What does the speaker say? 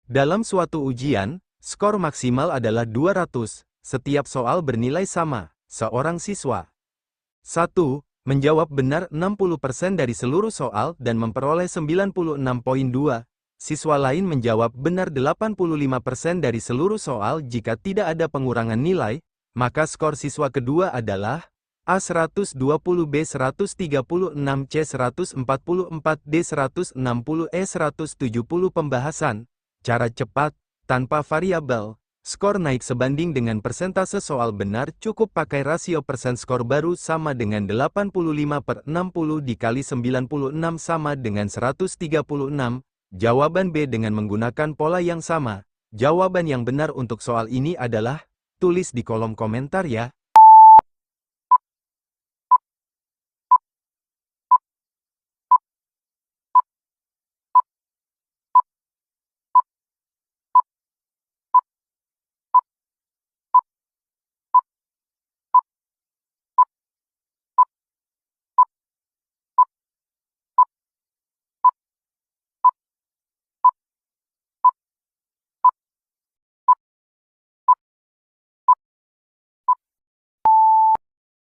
Dalam suatu ujian, skor maksimal adalah 200. Setiap soal bernilai sama. Seorang siswa 1. Menjawab benar 60% dari seluruh soal dan memperoleh 96,2. Siswa lain menjawab benar 85% dari seluruh soal jika tidak ada pengurangan nilai, maka skor siswa kedua adalah A 120, B 136, C 144, D 160, E 170. Pembahasan cara cepat, tanpa variabel. Skor naik sebanding dengan persentase soal benar cukup pakai rasio persen skor baru sama dengan 85/60 dikali 96 sama dengan 136. Jawaban B dengan menggunakan pola yang sama. Jawaban yang benar untuk soal ini adalah, tulis di kolom komentar ya.